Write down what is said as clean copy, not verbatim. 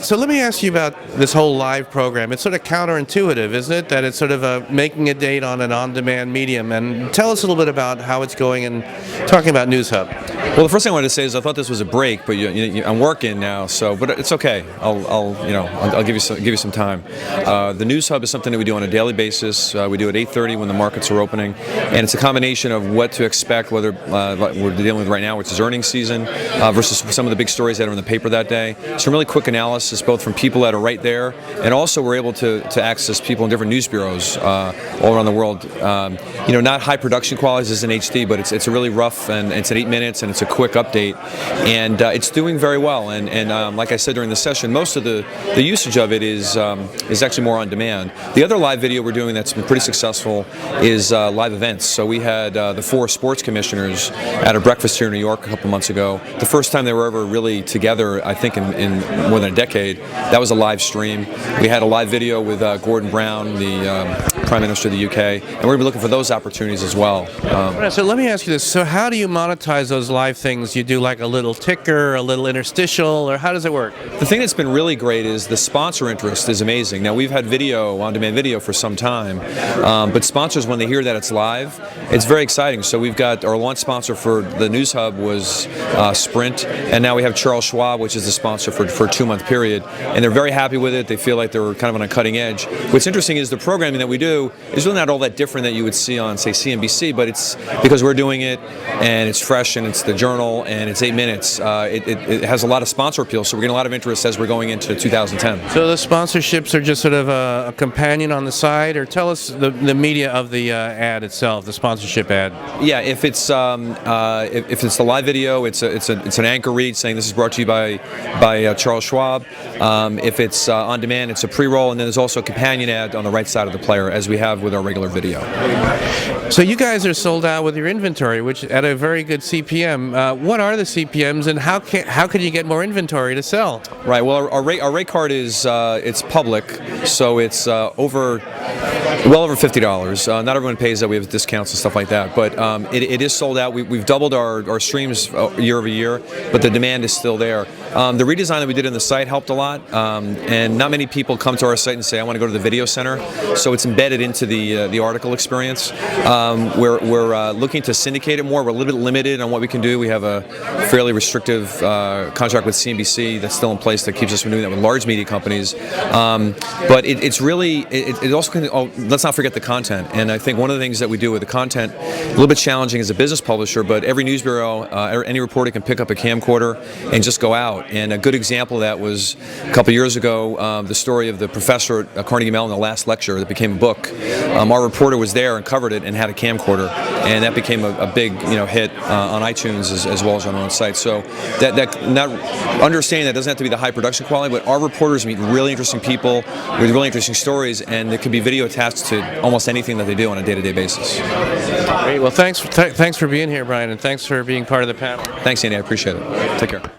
So let me ask you about this whole live program. It's sort of counterintuitive, isn't it? That it's sort of making a date on an on-demand medium. And tell us a little bit about how it's going and talking about News Hub. Well, the first thing I wanted to say is I thought this was a break, but I'm working now, but it's okay. I'll give you some time. The News Hub is something that we do on a daily basis. We do at 8:30 when the markets are opening, and it's a combination of what to expect, whether we're dealing with right now, which is earnings season, versus some of the big stories that are in the paper that day. Some really quick analysis, both from people that are right there, and also we're able to access people in different news bureaus all around the world. Not high production quality as in HD, but it's a really rough, and it's at 8 minutes, and it's a quick update, and it's doing very well. And like I said during the session, most of the usage of it is actually more on demand. The other live video we're doing that's been pretty successful is live events. So we had the 4 sports commissioners at a breakfast here in New York a couple months ago. The first time they were ever really together, I think, in more than a decade. That was a live stream. We had a live video with Gordon Brown, the Prime Minister of the UK, and we're going to be looking for those opportunities as well. So let me ask you this. So how do you monetize those live things? You do like a little ticker, a little interstitial, or how does it work? The thing that's been really great is the sponsor interest is amazing. Now, we've had video, on-demand video for some time, but sponsors, when they hear that it's live, it's very exciting. So we've got our launch sponsor for the News Hub was Sprint, and now we have Charles Schwab, which is the sponsor for a 2-month period, and they're very happy with it. They feel like they're kind of on a cutting edge. What's interesting is the programming that we do is really not all that different that you would see on, say, CNBC, but it's because we're doing it, and it's fresh, and it's the Journal, and it's 8 minutes. It has a lot of sponsor appeal, so we're getting a lot of interest as we're going into 2010. So the sponsorships are just sort of a companion on the side, or tell us the media of the ad itself, the sponsorship ad. Yeah, if it's the live video, it's an anchor read saying this is brought to you by Charles Schwab. If it's on demand, it's a pre-roll, and then there's also a companion ad on the right side of the player, as we have with our regular video. So you guys are sold out with your inventory, which at a very good CPM. What are the CPMs, and how can you get more inventory to sell? Right. Well, our rate card is it's public, so it's well over $50. Not everyone pays that. We have discounts and stuff like that, but it is sold out. We've doubled our streams year over year, but the demand is still there. The redesign that we did in the site helped a lot, and not many people come to our site and say, I want to go to the video center, so it's embedded into the article experience. We're looking to syndicate it more. We're a little bit limited on what we can do. We have a fairly restrictive contract with CNBC that's still in place that keeps us from doing that with large media companies. But it's really, it also can, let's not forget the content. And I think one of the things that we do with the content, a little bit challenging as a business publisher, but every news bureau, any reporter can pick up a camcorder and just go out. And a good example of that was a couple years ago, the story of the professor at Carnegie Mellon, the last lecture that became a book. Our reporter was there and covered it and had a camcorder, and that became a big hit on iTunes as well as on our own site. So not understanding that doesn't have to be the high production quality, but our reporters meet really interesting people with really interesting stories, and there could be video attached to almost anything that they do on a day-to-day basis. Great. Well, thanks for being here, Brian, and thanks for being part of the panel. Thanks, Andy. I appreciate it. Take care.